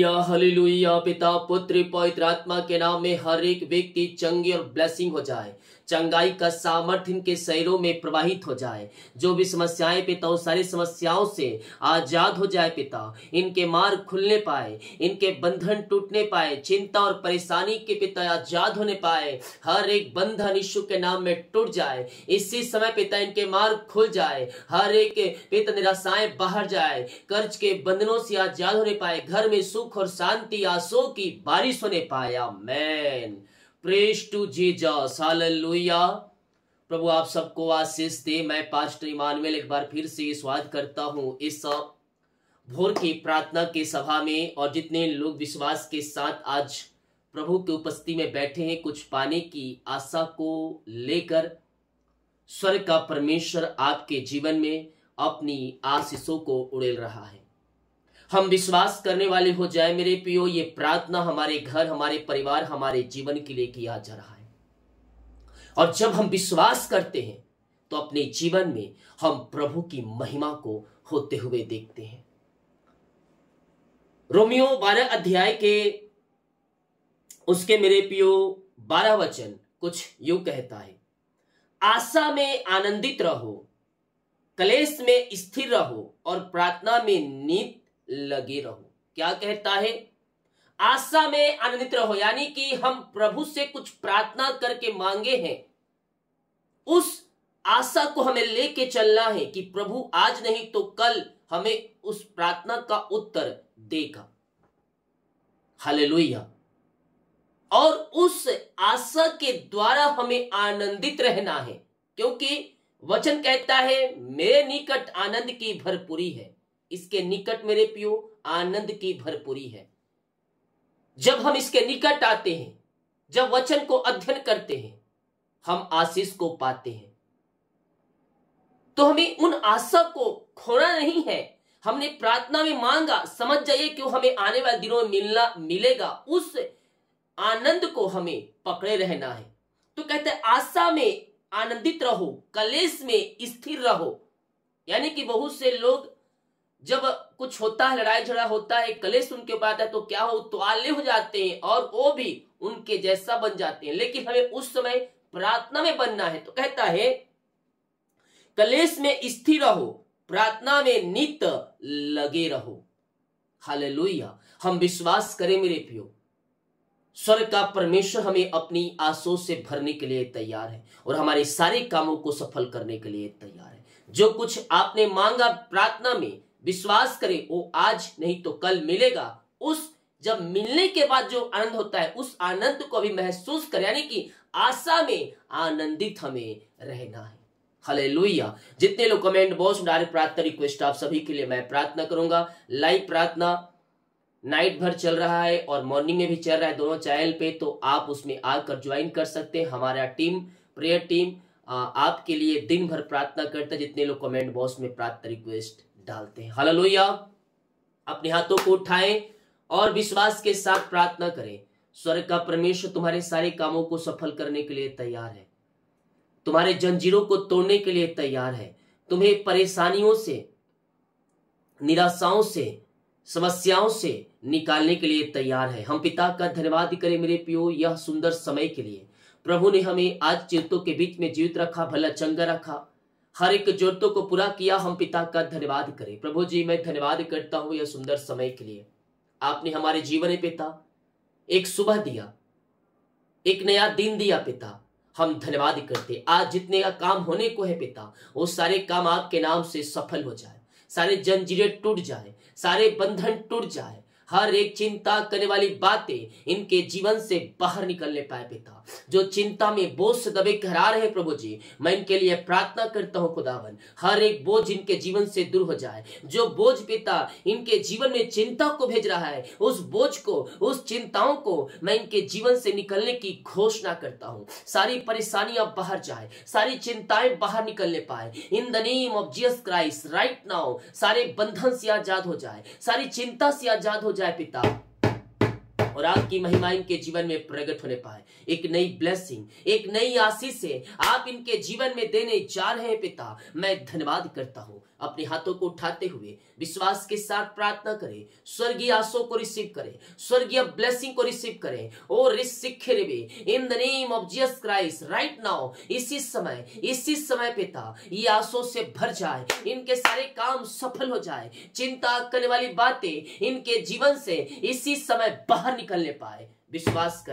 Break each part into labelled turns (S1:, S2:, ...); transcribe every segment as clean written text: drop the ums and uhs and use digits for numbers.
S1: Hallelujah hallelujah. पिता पुत्र पवित्र आत्मा के नाम में हर एक व्यक्ति चंगी और ब्लेसिंग हो जाए, चंगाई का सामर्थ्य इनके शरीरों में प्रवाहित हो जाए। जो भी समस्याएं पिता उस सारी समस्याओं से आजाद हो जाए पिता, इनके मार्ग खुलने पाए, इनके बंधन टूटने पाए, चिंता और परेशानी के पिता आजाद होने पाए। हर एक बंधन यीशु के नाम में टूट जाए इसी समय पिता, इनके मार्ग खुल जाए, हर एक पिता निराशाएं बाहर जाए, कर्ज के बंधनों से आजाद होने पाए, घर में सुख और शांति आंसू की बारिश होने पाए। Amen. Praise to Jesus, hallelujah. प्रभु आप सबको आशीष दे। मैं पास्टर इमानुएल एक बार फिर से स्वागत करता हूं इस भोर की प्रार्थना की सभा में। और जितने लोग विश्वास के साथ आज प्रभु की उपस्थिति में बैठे हैं, कुछ पाने की आशा को लेकर, स्वर्ग का परमेश्वर आपके जीवन में अपनी आशीषों को उड़ेल रहा है। हम विश्वास करने वाले हो जाए मेरे प्रियो, ये प्रार्थना हमारे घर, हमारे परिवार, हमारे जीवन के लिए किया जा रहा है। और जब हम विश्वास करते हैं तो अपने जीवन में हम प्रभु की महिमा को होते हुए देखते हैं। रोमियो 12 अध्याय के उसके मेरे प्रियो 12 वचन कुछ यूं कहता है, आशा में आनंदित रहो, क्लेश में स्थिर रहो और प्रार्थना में नित लगे रहो। क्या कहता है? आशा में आनंदित रहो, यानी कि हम प्रभु से कुछ प्रार्थना करके मांगे हैं, उस आशा को हमें लेके चलना है कि प्रभु आज नहीं तो कल हमें उस प्रार्थना का उत्तर देगा। हालेलुया। और उस आशा के द्वारा हमें आनंदित रहना है, क्योंकि वचन कहता है मेरे निकट आनंद की भरपूरी है। इसके निकट मेरे प्रियो आनंद की भरपूरी है। जब हम इसके निकट आते हैं, जब वचन को अध्ययन करते हैं, हम आशीष को पाते हैं। तो हमें उन आशा को खोना नहीं है। हमने प्रार्थना में मांगा, समझ जाइए क्यों हमें आने वाले दिनों में मिलेगा, उस आनंद को हमें पकड़े रहना है। तो कहते हैं आशा में आनंदित रहो, क्लेश में स्थिर रहो। यानी कि बहुत से लोग जब कुछ होता है, लड़ाई झगड़ा होता है, क्लेश उनके ऊपर आता है, तो क्या हो, तुआले हो जाते हैं और वो भी उनके जैसा बन जाते हैं। लेकिन हमें उस समय प्रार्थना में बनना है। तो कहता है क्लेश में स्थिर रहो, प्रार्थना में नित लगे रहो। हालेलुया। हम विश्वास करें मेरे प्रियो, स्वर्ग का परमेश्वर हमें अपनी आशों से भरने के लिए तैयार है और हमारे सारे कामों को सफल करने के लिए तैयार है। जो कुछ आपने मांगा प्रार्थना में, विश्वास करें वो आज नहीं तो कल मिलेगा। उस जब मिलने के बाद जो आनंद होता है, उस आनंद को भी महसूस करें, यानी कि आशा में आनंदित हमें रहना है। हालेलुया। जितने लोग कमेंट बॉक्स में डायरेक्ट प्रार्थना रिक्वेस्ट, आप सभी के लिए मैं प्रार्थना करूंगा। लाइव प्रार्थना नाइट भर चल रहा है और मॉर्निंग में भी चल रहा है, दोनों चैनल पे, तो आप उसमें आकर ज्वाइन कर सकते हैं। हमारा टीम, प्रेयर टीम आपके लिए दिन भर प्रार्थना करता है, जितने लोग कमेंट बॉक्स में प्रार्थना रिक्वेस्ट डालते हैं। हालेलुया। अपने हाथों को उठाएं और विश्वास के साथ प्रार्थना करें। स्वर्ग का परमेश्वर तुम्हारे सारे कामों को सफल करने के लिए तैयार है, तुम्हारे जंजीरों को तोड़ने के लिए तैयार है, तुम्हें परेशानियों से, निराशाओं से, समस्याओं से निकालने के लिए तैयार है। हम पिता का धन्यवाद करें मेरे प्रियो यह सुंदर समय के लिए। प्रभु ने हमें आज जीवितों के बीच में जीवित रखा, भला चंगा रखा, हर एक जरूरतों को पूरा किया। हम पिता का धन्यवाद करें। प्रभु जी मैं धन्यवाद करता हूं यह सुंदर समय के लिए। आपने हमारे जीवन में पिता एक सुबह दिया, एक नया दिन दिया पिता, हम धन्यवाद करते। आज जितने का काम होने को है पिता, वो सारे काम आपके नाम से सफल हो जाए, सारे जंजीरें टूट जाए, सारे बंधन टूट जाए, हर एक चिंता करने वाली बातें इनके जीवन से बाहर निकलने पाए पिता। जो चिंता में बोझ से दबे करा रहे हैं प्रभु जी, मैं इनके लिए प्रार्थना करता हूं खुदावन, हर एक बोझ इनके जीवन से दूर हो जाए। जो बोझ पिता इनके जीवन में चिंता को भेज रहा है, उस बोझ को, उस चिंताओं को मैं इनके जीवन से निकलने की घोषणा करता हूं। सारी परेशानियां बाहर जाए, सारी चिंताएं बाहर निकलने पाए in the name of Jesus Christ right now. सारे बंधन से आजाद हो जाए, सारी चिंता से आजाद हो जाए पिता। और आपकी महिमा इनके जीवन में प्रकट होने पाए। एक नई ब्लेसिंग, एक नई आशीष से आप इनके जीवन में देने जा रहे हैं पिता। मैं धन्यवाद करता हूं। अपने हाथों को उठाते हुए विश्वास के साथ प्रार्थना करें, स्वर्गीय आशीषों को रिसीव करें, स्वर्गीय ब्लेसिंग को रिसीव करें। और इन the name of Jesus Christ right now, इसी समय पिता ये आशीषों से भर जाए, इनके सारे काम सफल हो जाए, चिंता करने वाली बातें इनके जीवन से इसी समय बाहर निकलने पाए। विश्वास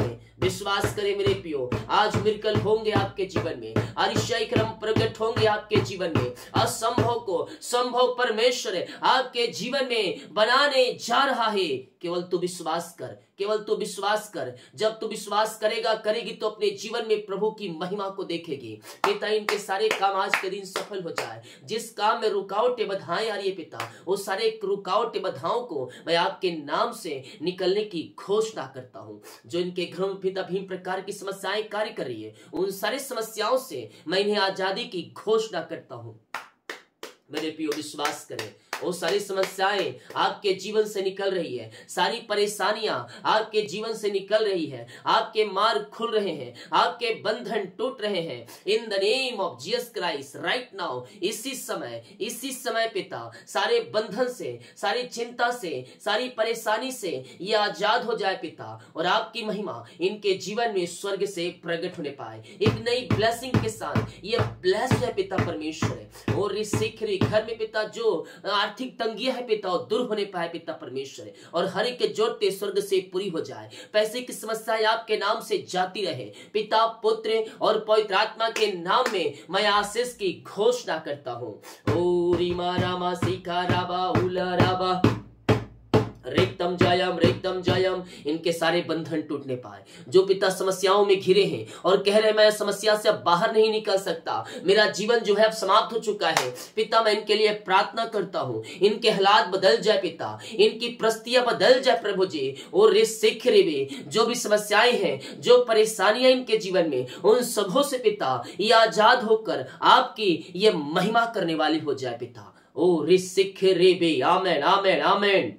S1: करें मेरे प्रियो, आज मिरेकल होंगे आपके जीवन में, आश्चर्य क्रम प्रकट होंगे आपके जीवन में। असंभव को संभव परमेश्वर आपके जीवन में बनाने जा रहा है। केवल तू विश्वास कर। जब तू विश्वास करेगी तो अपने जीवन में प्रभु की महिमा को देखेगी। पिता इनके सारे काम आज के दिन सफल हो जाए। जिस काम में रुकावटें बाधाएं आ रही है पिता, वो सारे रुकावटें बाधाओं को मैं आपके नाम से निकलने की घोषणा करता हूँ। जो इनके घरों में पिता भिन्न प्रकार की समस्याएं कार्य कर रही है, उन सारी समस्याओं से मैं इन्हें आजादी की घोषणा करता हूँ। मेरे प्रियो विश्वास करें, वो सारी समस्याएं आपके जीवन से निकल रही है, सारी परेशानियां आपके जीवन से निकल रही है, आपके मार्ग खुल रहे हैं, आपके बंधन टूट रहे हैं। इन the name of Jesus Christ right now, इसी समय पिता सारे बंधन से, सारी चिंता से, सारी परेशानी से ये आजाद हो जाए पिता, और आपकी महिमा इनके जीवन में स्वर्ग से प्रकट होने पाए। एक नई ब्लेसिंग के साथ ये ब्लेस है पिता परमेश्वर। और इस घर में पिता जो आर्थिक तंगियां है पिता और दूर होने पाए पिता परमेश्वर, और हर एक के जोड़ते स्वर्ग से पूरी हो जाए। पैसे की समस्याएं आपके नाम से जाती रहे। पिता, पुत्र और पवित्र आत्मा के नाम में मैं आशीष की घोषणा करता हूं। ओ रीमा रामा सीका राबा उला राबा रेक्तम जयम, इनके सारे बंधन टूटने पाए। जो पिता समस्याओं में घिरे हैं और कह रहे हैं मैं समस्या से अब बाहर नहीं निकल सकता, मेरा जीवन जो है अब समाप्त हो चुका है, पिता मैं इनके लिए प्रार्थना करता हूं, इनके हालात बदल जाए पिता, इनकी परिस्थितियां बदल जाए प्रभु जी। और जो भी समस्याएं हैं, जो परेशानियां इनके जीवन में, उन सबों से पिता ये आजाद होकर आपकी ये महिमा करने वाली हो जाए पिता। ओ रिसिख रेबे आमेन आमेन आमेन।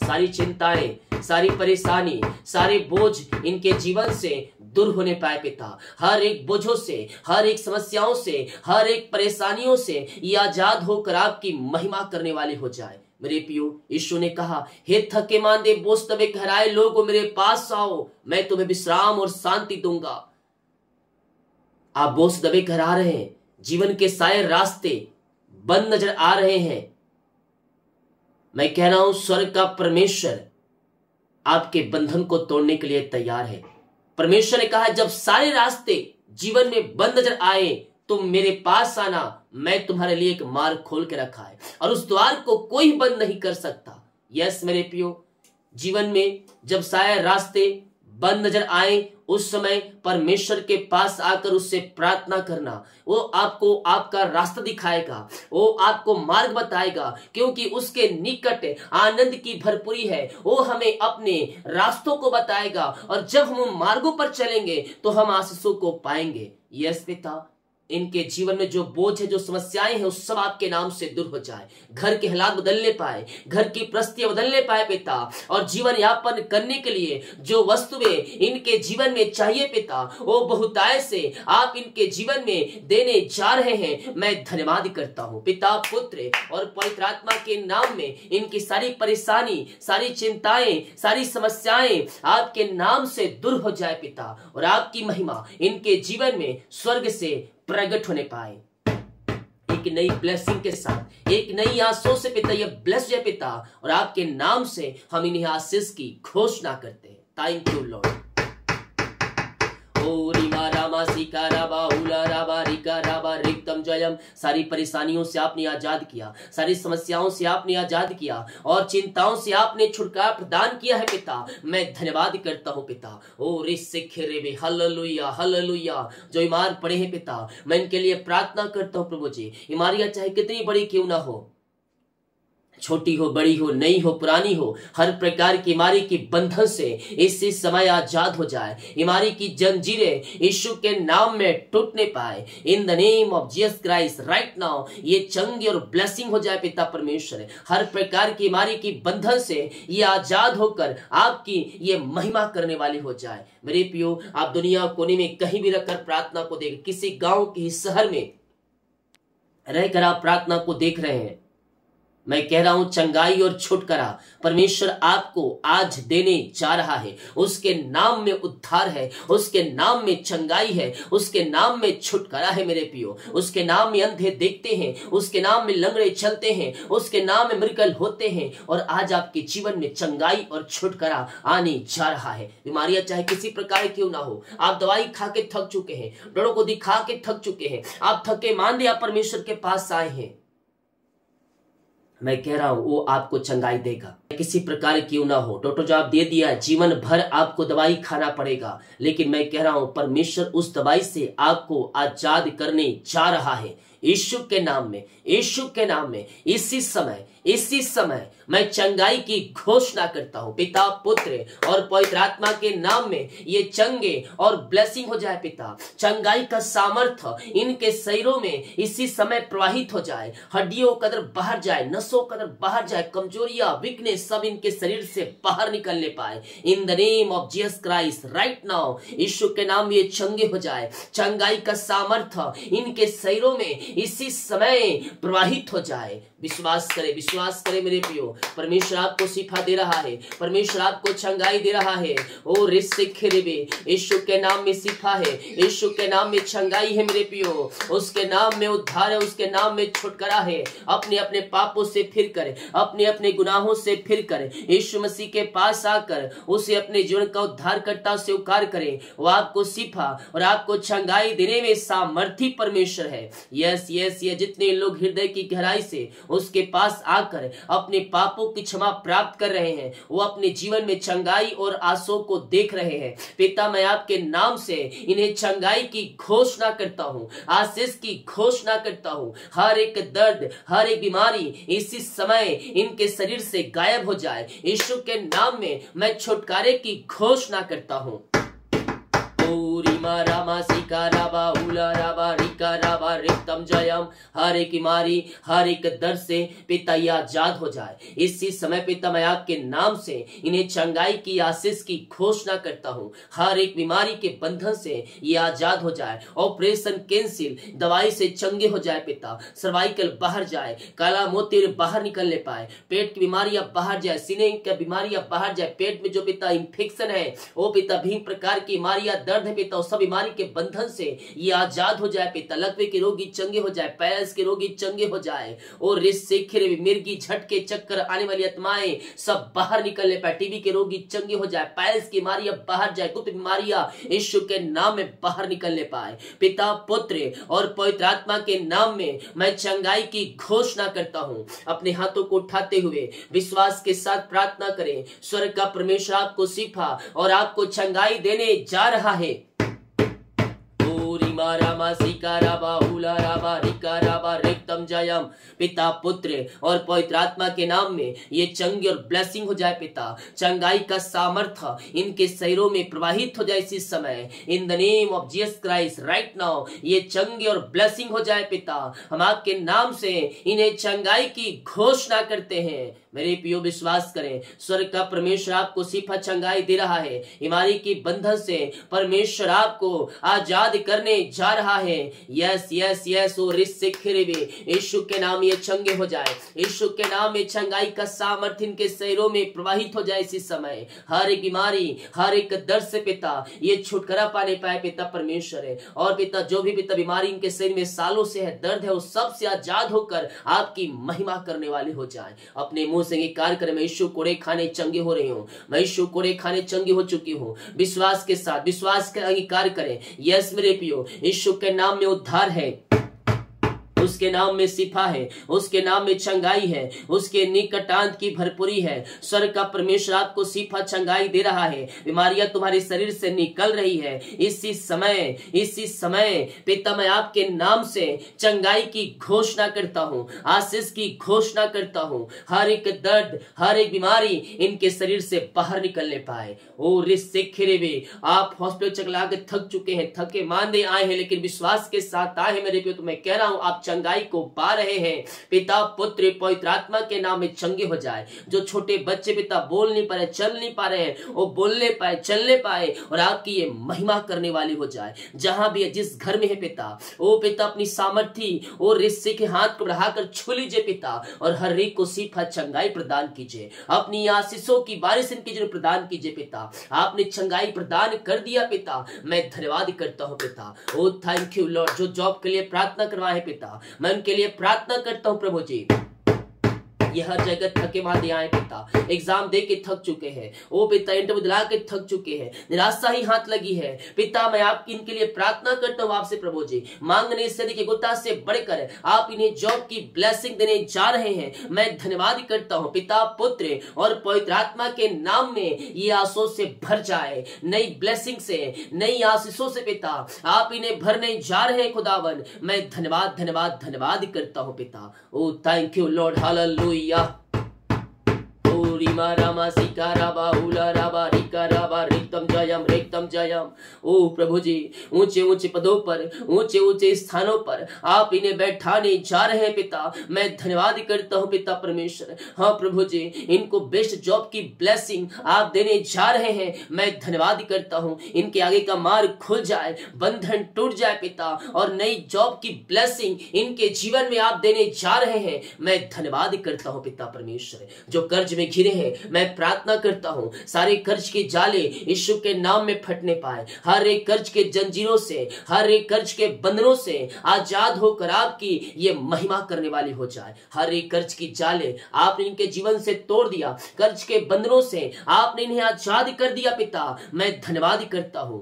S1: सारी चिंताएं, सारी परेशानी, सारे बोझ इनके जीवन से दूर होने पाए पिता। हर एक बोझों से, हर एक समस्याओं से, हर एक परेशानियों से ये आजाद होकर आपकी महिमा करने वाले हो जाए। मेरे पियो, यीशु ने कहा, हे थके मांदे बोझ दबे घराए लोगों मेरे पास आओ, मैं तुम्हें विश्राम और शांति दूंगा। आप बोझ दबे घर आ रहे हैं, जीवन के सारे रास्ते बंद नजर आ रहे हैं, मैं कह रहा हूं स्वर्ग का परमेश्वर आपके बंधन को तोड़ने के लिए तैयार है। परमेश्वर ने कहा जब सारे रास्ते जीवन में बंद नजर आए तो मेरे पास आना, मैं तुम्हारे लिए एक मार्ग खोल के रखा है और उस द्वार को कोई बंद नहीं कर सकता। यस मेरे प्रियो, जीवन में जब सारे रास्ते बंद नजर आए उस समय परमेश्वर के पास आकर उससे प्रार्थना करना, वो आपको आपका रास्ता दिखाएगा, वो आपको मार्ग बताएगा, क्योंकि उसके निकट आनंद की भरपूरी है। वो हमें अपने रास्तों को बताएगा और जब हम उन मार्गों पर चलेंगे तो हम आशीषों को पाएंगे। यस पिता, इनके जीवन में जो बोझ है, जो समस्याएं हैं, उस सब आपके नाम से दूर हो जाए। घर के हालात बदलने पाए, घर की परिस्थितियां बदलने पाए पिता, और जीवन यापन करने के लिए जो वस्तुएं इनके जीवन में चाहिए पिता, वो बहुतायत से आप इनके जीवन में देने जा रहे हैं। मैं धन्यवाद करता हूं पिता, पुत्र और पवित्र आत्मा के नाम में। इनकी सारी परेशानी, सारी चिंताएं, सारी समस्याएं आपके नाम से दूर हो जाए पिता, और आपकी महिमा इनके जीवन में स्वर्ग से प्रकट होने पाए। एक नई ब्लेसिंग के साथ, एक नई आशीषों से पिता ये ब्लेस है पिता, और आपके नाम से हम इन्हें आशीष की घोषणा करते हैं। Thank you Lord. ओ रीमा रामा सीका राबा उला राबा रिका राबा रिक्तम जयम। सारी परेशानियों से आपने आजाद किया, सारी समस्याओं से आपने आजाद किया, और चिंताओं से आपने छुटकारा प्रदान किया है पिता। मैं धन्यवाद करता हूं पिता। ओ रिसिख रेबे हालेलुया हालेलुया। जो बीमार पड़े हैं पिता, मैं इनके लिए प्रार्थना करता हूं प्रभु जी। बीमारियां चाहे कितनी बड़ी क्यों ना हो, छोटी हो, बड़ी हो, नई हो, पुरानी हो, हर प्रकार की बीमारी की बंधन से इसी समय आजाद हो जाए। बीमारी की जंजीरें यीशु के नाम में टूटने पाए। In the name of Jesus Christ right now ये चंगी और ब्लेसिंग हो जाए पिता परमेश्वर। हर प्रकार की बीमारी की बंधन से ये आजाद होकर आपकी ये महिमा करने वाली हो जाए। मेरे प्रियो, आप दुनिया कोने में कहीं भी रखकर प्रार्थना को देख, किसी गांव के शहर में रहकर आप प्रार्थना को देख रहे हैं, मैं कह रहा हूं चंगाई और छुटकारा परमेश्वर आपको आज देने जा रहा है। उसके नाम में उद्धार है, उसके नाम में चंगाई है, उसके नाम में छुटकारा है। मेरे प्रियो, उसके नाम में अंधे देखते हैं, उसके नाम में लंगड़े चलते हैं, उसके नाम में मिरेकल होते हैं और आज आपके जीवन में चंगाई और छुटकारा आने जा रहा है। बीमारियां चाहे किसी प्रकार क्यों ना हो, आप दवाई खा के थक चुके हैं, डॉक्टरों को दिखा के थक चुके हैं, आप थके मांदे आप परमेश्वर के पास आए हैं, मैं कह रहा हूं वो आपको चंगाई देगा। किसी प्रकार क्यों ना हो, डॉक्टर जो आप दे दिया, जीवन भर आपको दवाई खाना पड़ेगा, लेकिन मैं कह रहा हूं परमेश्वर उस दवाई से आपको आजाद करने जा रहा है। यीशु के नाम में, यीशु के नाम में इसी समय मैं चंगाई की घोषणा करता हूं। पिता, पुत्र और पवित्र आत्मा के नाम में ये चंगे और ब्लेसिंग हो जाए। पिता, चंगाई का सामर्थ्य इनके शरीरों में इसी समय प्रवाहित हो जाए। हड्डियों का दर्द बाहर जाए, नसों का दर्द बाहर जाए, कमजोरियां, वीकनेस सब इनके शरीर से बाहर निकलने पाए। In the name of Jesus Christ right now यीशु के नाम में ये चंगे हो जाए। चंगाई का सामर्थ्य इनके शरीरों में इसी समय प्रवाहित हो जाए। विश्वास करे मेरे प्रियो, परमेश्वर आपको शिफा दे रहा है, परमेश्वर आपको चंगाई दे रहा है। ओ रिस्सेखेरेबे, यीशु के नाम में शिफा है, यीशु के नाम में चंगाई है मेरे प्रियो, उसके नाम में उद्धार है, उसके नाम में छुटकारा है। अपने अपने पापों से फिर कर, अपने अपने गुनाहों से फिर कर यीशु मसीह के पास आकर उसे अपने जीवन का उद्धारकर्ता स्वीकार करें। वो आपको शिफा और आपको चंगाई देने में सामर्थी परमेश्वर है। यस यस ये जितने लोग हृदय की गहराई से उसके पास आकर अपने पापों की क्षमा प्राप्त कर रहे हैं, वो अपने जीवन में चंगाई और आंसू को देख रहे हैं। पिता, मैं आपके नाम से इन्हें चंगाई की घोषणा करता हूँ, आशीष की घोषणा करता हूँ। हर एक दर्द, हर एक बीमारी इसी समय इनके शरीर से गायब हो जाए। यीशु के नाम में मैं छुटकारे की घोषणा करता हूँ। हर एक बीमारी, हर एक दर्द से पिता ये आजाद हो जाए। इसी समय पिता, मैं आपके नाम से इन्हें चंगाई की आशीष की घोषणा करता हूँ। हर एक बीमारी के बंधन से ये आजाद हो जाए। ऑपरेशन कैंसिल, दवाई से चंगे हो जाए पिता। सर्वाइकल बाहर जाए, काला मोती बाहर निकलने पाए, पेट की बीमारियां बाहर जाए, सीने की बीमारियां बाहर जाए, पेट में जो पिता इंफेक्शन है, वो पिता विभिन्न प्रकार की बीमारियां, दर्द है पिता, उस सब बीमारी के बंधन से ये आजाद हो जाए पिता। लकवे के रोगी चंगे हो जाए, पैरस के रोगी चंगे हो जाए, और मिर्गी, झटके, चक्कर आने वाली आत्माएं सब बाहर निकलने पाए। टीबी के रोगी चंगे हो जाए, पैरस की बीमारियां बाहर जाए, गुप्त बीमारियां यीशु के नाम में बाहर निकलने पाए। पिता, पुत्र और पवित्र आत्मा के नाम में मैं चंगाई की घोषणा करता हूं। अपने हाथों को उठाते हुए विश्वास के साथ प्रार्थना करें। स्वर्ग का परमेश्वर आपको शिफा और आपको चंगाई देने जा रहा है। पिता, पुत्र और पवित्र आत्मा के नाम में ये चंगी और ब्लेसिंग हो जाए पिता। चंगाई का सामर्थ्य इनके शरीरों में प्रवाहित हो जाए इसी समय। इन the name of Jesus Christ right now ये चंगी और ब्लेसिंग हो जाए पिता। हम आपके नाम से इन्हें चंगाई की घोषणा करते हैं। मेरे प्रियो, विश्वास करें, स्वर्ग का परमेश्वर आपको शिफा चंगाई दे रहा है। बीमारी की बंधन से परमेश्वर आपको आजाद करने जा रहा है। यस यस यस, ओ यीशु के नाम ये चंगे हो जाए। यीशु के नाम में चंगाई का सामर्थ्य इनके शरीरों में प्रवाहित हो जाए इसी समय। हर एक बीमारी, हर एक दर्द से पिता ये छुटकारा पाने पाए पिता परमेश्वर है। और पिता, जो भी पिता बीमारी इनके शरीर में सालों से है, दर्द है, वो सब से आजाद होकर आपकी महिमा करने वाले हो जाए। अपने मुंह से अंगीकार करें, मैं यीशु कोड़े खाने चंगे हो रही हूँ, मैं यीशु कोड़े खाने चंगी हो चुकी हूँ। विश्वास के साथ विश्वास का अंगीकार करें। यस मेरे प्रियो, यीशु के नाम में उद्धार है, उसके नाम में शिफा है, उसके नाम में चंगाई है, उसके निकटांत की भरपूरी है। स्वर्ग का परमेश्वर आपको शिफा चंगाई दे रहा है। बीमारियां तुम्हारे शरीर से निकल रही है। इसी समय पिता मैं आपके नाम से चंगाई की घोषणा करता हूं, आशीष की घोषणा करता हूं। हर एक दर्द, हर एक बीमारी इनके शरीर से बाहर निकलने पाए। ओ रिस्सेखेरेवे, आप हॉस्पिटल चकला के थक चुके हैं, थके मांदे आए हैं, लेकिन विश्वास के साथ आए हैं मेरे प्रियो। तो मैं कह रहा हूं आप चंगाई को पा रहे हैं। पिता पुत्र पवित्र आत्मा के नाम में चंगे हो जाए। जो छोटे बच्चे पिता बोल नहीं पा रहे, चल नहीं पा रहे हैं, वो बोलने पाए, चलने पाए और आपकी ये महिमा करने वाली हो जाए। जहां भी है, जिस घर में है पिता, ओ पिता अपनी सामर्थ्य और रिश्ते के हाथ को बढ़ाकर छू लीजिए पिता, और हर एक को शिफा चंगाई प्रदान कीजिए। अपनी आशीषों की बारिश इनके जरूर प्रदान कीजिए पिता। आपने चंगाई प्रदान कर दिया पिता, मैं धन्यवाद करता हूं पिता। Oh thank you Lord. जो जॉब के लिए प्रार्थना करवाए पिता, मैं उनके लिए प्रार्थना करता हूं प्रभु जी। यह जगत थके मांदे आए पिता, एग्जाम दे के थक चुके हैं, ओ पिता इंटरव्यू दिला के थक चुके हैं, निराशा ही हाथ लगी है पिता। मैं आप इनके लिए प्रार्थना करता हूं आपसे प्रभु जी। मांगने से देखिए गुत्ता से बढ़कर आप इन्हें जॉब की ब्लेसिंग देने जा रहे हैं। मैं धन्यवाद करता हूं पिता पुत्र और पवित्र आत्मा के नाम में। ये आशीषों से भर जाए, नई ब्लेसिंग से, नई आशीषों से पिता आप इन्हें भरने जा रहे हैं खुदावन। मैं धन्यवाद धन्यवाद धन्यवाद करता हूं पिता। Oh thank you Lord, hallelujah. रीमा रामा सिका राबा उला राबा रिका राबा रिक्तम जयम। ओ प्रभु जी, ऊंचे ऊंचे पदों पर, ऊंचे ऊंचे स्थानों पर आप इन्हें बैठाने जा रहे हैं पिता। मैं धन्यवाद करता हूं पिता परमेश्वर। हाँ प्रभु जी, इनको बेस्ट जॉब की ब्लेसिंग आप देने जा रहे हैं। मैं धन्यवाद करता हूं। इनके आगे का मार्ग खुल जाए, बंधन टूट जाए पिता, और नई जॉब की ब्लेसिंग इनके जीवन में आप देने जा रहे हैं। मैं धन्यवाद करता हूं पिता परमेश्वर। जो कर्ज में घिरे हैं, मैं प्रार्थना करता हूं सारे कर्ज के जाले यीशु के नाम में फटने पाए। हर एक कर्ज के जंजीरों से, हर एक कर्ज के बंधनों से आजाद होकर आपकी ये महिमा करने वाली हो जाए। हर एक कर्ज की जाले आपने इनके जीवन से तोड़ दिया, कर्ज के बंधनों से आपने इन्हें आजाद कर दिया पिता। मैं धन्यवाद करता हूं।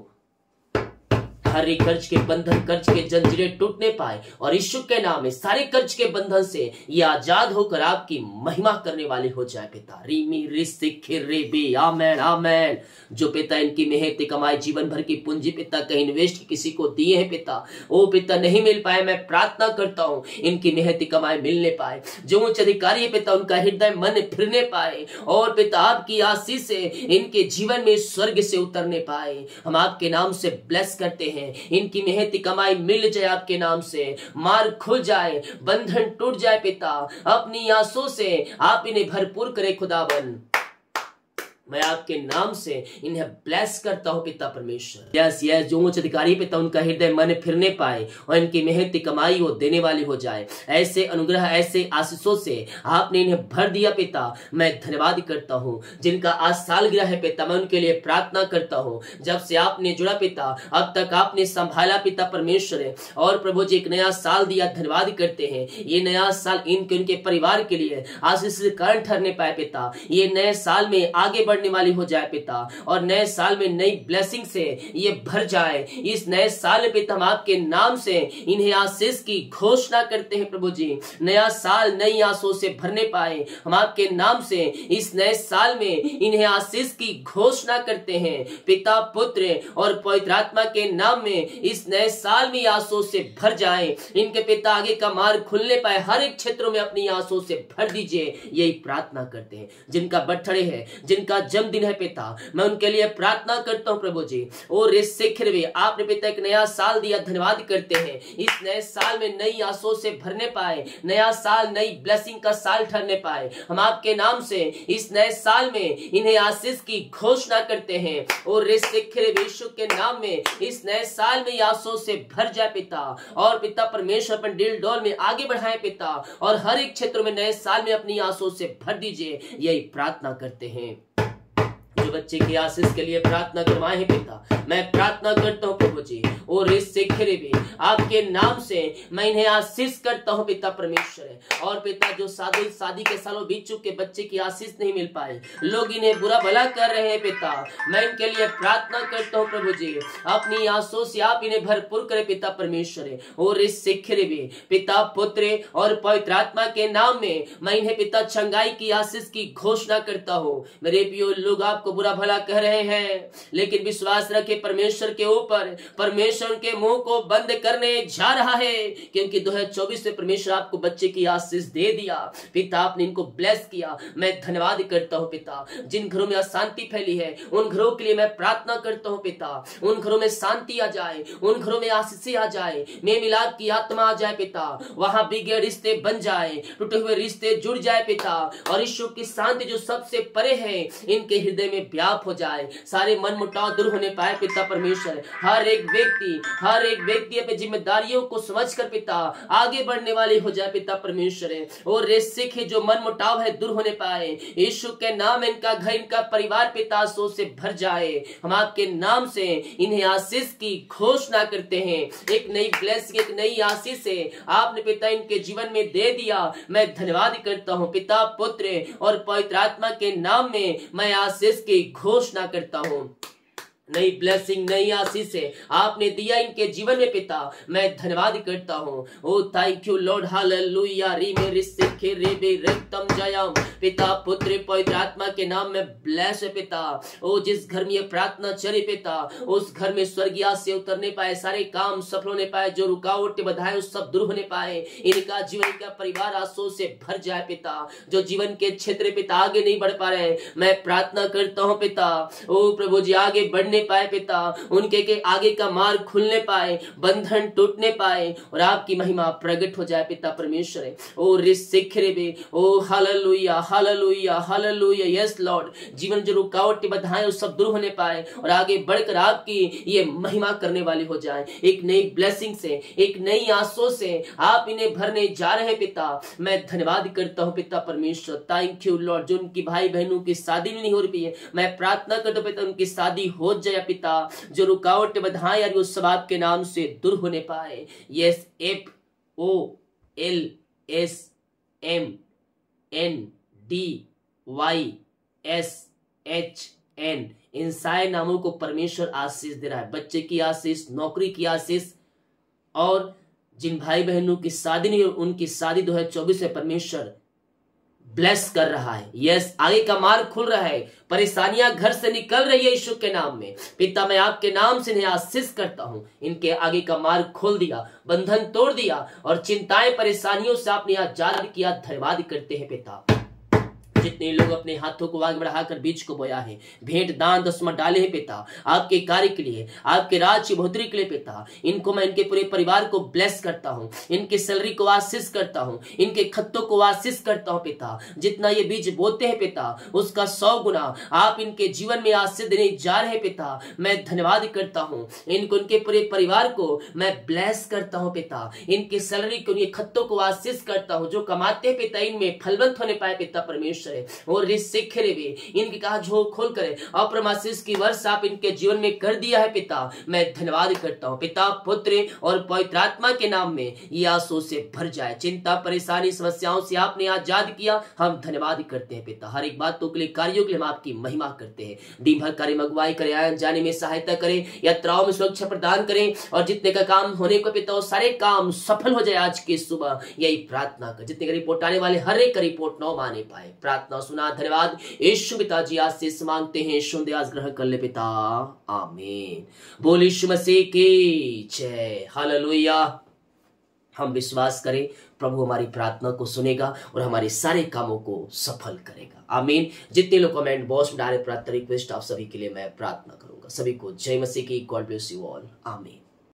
S1: हर एक कर्ज के बंधन, कर्ज के जंजीरें टूटने पाए, और यीशु के नाम में सारे कर्ज के बंधन से ये आजाद होकर आपकी महिमा करने वाली हो जाए पिता। रीमी रिस्तिखे रेबे, आमेन आमेन। जो पिता इनकी मेहनत कमाई जीवन भर की पूंजी पिता कहीं इन्वेस्ट किसी को दिए हैं पिता, ओ पिता नहीं मिल पाए, मैं प्रार्थना करता हूं इनकी मेहनत कमाई मिलने पाए। जो उच्च अधिकारी है पिता, उनका हृदय मन फिरने पाए, और पिता आपकी आशीष से इनके जीवन में स्वर्ग से उतरने पाए। हम आपके नाम से ब्लेस करते हैं। इनकी मेहनती कमाई मिल जाए आपके नाम से, मार्ग खुल जाए, बंधन टूट जाए पिता। अपनी आंसू से आप इन्हें भरपूर करे खुदावन। मैं आपके नाम से इन्हें ब्लेस करता हूं पिता परमेश्वर। यस यस, जो उच्च अधिकारी पिता उनका हृदय मन फिरने पाए और इनकी मेहनती कमाई वो देने वाली हो जाए। ऐसे अनुग्रह, ऐसे आशीषों से आपने इन्हें भर दिया पिता। मैं धन्यवाद करता हूं। जिनका आज सालगिरह है पिता, मैं उनके लिए प्रार्थना करता हूं। जब से आपने जुड़ा पिता, अब तक आपने संभाला पिता परमेश्वर, और प्रभु जी एक नया साल दिया, धन्यवाद करते हैं। ये नया साल उनके परिवार के लिए आशीष के कारण ठहरने पाए पिता। ये नए साल में आगे बढ़ने वाली हो जाए पिता, और नए साल में नई ब्लेसिंग से ये भर जाए। इस नए साल में पिता हम आपके नाम से इन्हें आशीष की घोषणा करते हैं प्रभु जी। नया साल नई आशीषों से भरने पाए, हम आपके नाम से इस नए साल में इन्हें आशीष की घोषणा करते हैं पिता पुत्र और पवित्र आत्मा के नाम में। इस नए साल में आशीषों से भर जाए, इनके पिता आगे का मार्ग खुलने पाए, हर एक क्षेत्रों में अपनी आशीषों से भर दीजिए, यही प्रार्थना करते हैं। जिनका बर्थडे है, जिनका जन्मदिन है पिता, मैं उनके लिए प्रार्थना करता हूं प्रभु जी। और आपने पिता एक नया साल दिया, धन्यवाद करते हैं। इस नए साल में नई आशीषों से भरने पाए, नया साल नई ब्लेसिंग का साल ठहरने पाए। हम आपके नाम से इस नए साल में इन्हें आशीष की घोषणा करते हैं। और यीशु के नाम में इस नए साल में आशीषों से भर जाए पिता, और पिता परमेश्वर अपन डील डॉल में आगे बढ़ाए पिता, और हर एक क्षेत्र में नए साल में अपनी आशीषों से भर दीजिए, यही प्रार्थना करते हैं। जो बच्चे की आशीष के लिए प्रार्थना करवाए हैं पिता, मैं प्रार्थना करता हूँ प्रभु जी, और इससे खिरे भी आपके नाम से मैं इन्हें आशीष करता हूँ पिता परमेश्वर। और पिता जो शादी के सालों बीत चुके बच्चे की आशीष नहीं मिल पाए, लोग इन्हें बुरा भला कर रहे हैं पिता, मैं इनके लिए प्रार्थना करता हूँ प्रभु जी, अपनी आंसू से आप इन्हें भरपूर करे पिता परमेश्वर। और इससे खिरे भी पिता पुत्र और पवित्र आत्मा के नाम में मैं इन्हें पिता चंगाई की आशीष की घोषणा करता हूँ। मेरे प्रियो, लोग आपको बुरा भला कह रहे हैं, लेकिन विश्वास रखे परमेश्वर के ऊपर, परमेश्वर के मुंह को बंद करने जा रहा है, क्योंकि 2024 में परमेश्वर आपको बच्चे की आशीष दे दिया पिता, आपने इनको ब्लेस किया। मैं धन्यवाद करता हूँ पिता। जिन घरों में अशांति फैली है उन घरों के लिए मैं प्रार्थना करता हूँ पिता, उन घरों में शांति आ जाए, उन घरों में आशीष आ जाए, मेल मिलाप की आत्मा आ जाए पिता, वहां बिगड़े रिश्ते बन जाए, टूटे हुए रिश्ते जुड़ जाए पिता, और ईश्वर की शांति जो सबसे परे है इनके हृदय में व्याप हो जाए, सारे मन मुटाव दूर होने पाए पिता परमेश्वर। हर एक व्यक्ति अपनी जिम्मेदारियों को समझकर पिता आगे बढ़ने वाले हो जाए पिता परमेश्वर। और रेसिक जो मन मुटाव है दूर होने पाए, यीशु के नाम इनका घर, इनका परिवार पिता आशीष से भर जाए। हम आपके नाम से इन्हें आशीष की घोषणा करते हैं। एक नई ब्लेसिंग, एक नई आशीष से आपने पिता इनके जीवन में दे दिया। मैं धन्यवाद करता हूँ पिता पुत्र और पवित्र आत्मा के नाम में मैं आशीष की घोषणा करता हूँ। नई ब्लेसिंग, नई आशीष से आपने दिया इनके जीवन में पिता, मैं धन्यवाद करता हूँ। ओ थैंक यू लॉर्ड, हालेलुया। री मेरी सिखे रे बे रक्तम जयम पिता पुत्र पवित्र आत्मा के नाम में ब्लेस है पिता। ओ जिस घर में ये प्रार्थना चले पिता, उस घर में स्वर्गीय आशीष उतरने पाए, सारे काम सफल होने पाए, जो रुकावटें बाधाएं उस सब दूर होने पाए, इनका जीवन का परिवार आशीषों से भर जाए पिता। जो जीवन के क्षेत्र पिता आगे नहीं बढ़ पा रहे, मैं प्रार्थना करता हूँ पिता, ओ प्रभु जी आगे बढ़ने पाए पिता, उनके के आगे का मार्ग खुलने पाए, बंधन टूटने पाए, और आपकी महिमा प्रकट हो जाए पिता परमेश्वर। ओ रिसिखरे बे, oh hallelujah hallelujah hallelujah. Yes Lord, जीवन जो रुकावटें बाधाएं उस सब दूर होने पाए, और आगे बढ़कर आपकी ये महिमा करने वाले हो जाए। एक नई ब्लेसिंग से, एक नई आशीषों से आप इन्हें भरने जा रहे हैं पिता। मैं धन्यवाद करता हूँ पिता परमेश्वर। Thank you Lord. जो उनकी भाई बहनों की शादी नहीं हो रही है, मैं प्रार्थना करता हूँ पिता उनकी शादी हो जाए पिता। जो रुकावट बाधाएं यार वो सब आपके नाम से दूर होने पाए। यस, FOLSMNDYSHN, इन सारे नामों को परमेश्वर आशीष दे रहा है। बच्चे की आशीष, नौकरी की आशीष, और जिन भाई बहनों की शादी नहीं उनकी शादी 2024 में परमेश्वर ब्लेस कर रहा है। यस, आगे का मार्ग खुल रहा है, परेशानियां घर से निकल रही है यीशु के नाम में पिता। मैं आपके नाम से इन्हें आशीष करता हूं। इनके आगे का मार्ग खोल दिया, बंधन तोड़ दिया, और चिंताएं परेशानियों से आपने आजाद किया। धन्यवाद करते हैं पिता। जितने लोग अपने हाथों को आगे बढ़ाकर बीज को बोया है, भेंट दान दसवां डाले हैं पिता, आपके कार्य के लिए, आपके राज्य बढ़ोतरी के लिए पिता, इनको मैं इनके पूरे परिवार को ब्लेस करता हूं, इनके सैलरी को आशीष करता हूं, इनके खत्तों को आशीष करता हूं पिता। जितना ये बीज बोते हैं पिता, उसका 100 गुना आप इनके जीवन में आशीष देने जा रहे हैं पिता। मैं धन्यवाद करता हूं। इनको, इनके पूरे परिवार को मैं ब्लेस करता हूं पिता। इनकी सैलरी को, इनके खत्तों को आशीष करता हूं। जो कमाते हैं पिता, इनमें फलवंत होने पाए पिता परमेश्वर। और इनकी कहा झोंक खोल करे, अप्रमाशीष की वर्ष आप इनके जीवन में कर दिया है पिता। मैं धन्यवाद करता हूं पिता पुत्र और पवित्र आत्मा के नाम में ये आंसू से भर जाए। चिंता परेशानी समस्याओं से आपने आजाद किया, हम धन्यवाद करते हैं पिता। हर एक बातों के लिए, कार्यों के लिए हम आपकी महिमा करते हैं। दिन भर कार्य अगुवाई करे, आने जाने में सहायता करें, यात्राओं में सुरक्षा प्रदान करें, और जितने का काम होने को पिता वो सारे काम सफल हो जाए आज की सुबह। यही प्रार्थना कर। जितने का रिपोर्ट आने वाले हर एक का रिपोर्ट 9 माने पाए। प्रार्थना सुना, धन्यवाद यीशु पिताजी। आशीष मांगते हैं, सुन आज ग्रहण कर ले पिता, आमीन। बोल यीशु मसीह की जय, हालेलुया। हम विश्वास करें प्रभु हमारी प्रार्थना को सुनेगा और हमारे सारे कामों को सफल करेगा, आमीन। जितने लोग कमेंट बॉक्स में डाले प्रार्थना रिक्वेस्ट, आप सभी के लिए मैं प्रार्थना करूंगा। सभी को जय मसीह की। गॉड ब्लेस यू ऑल, आमीन।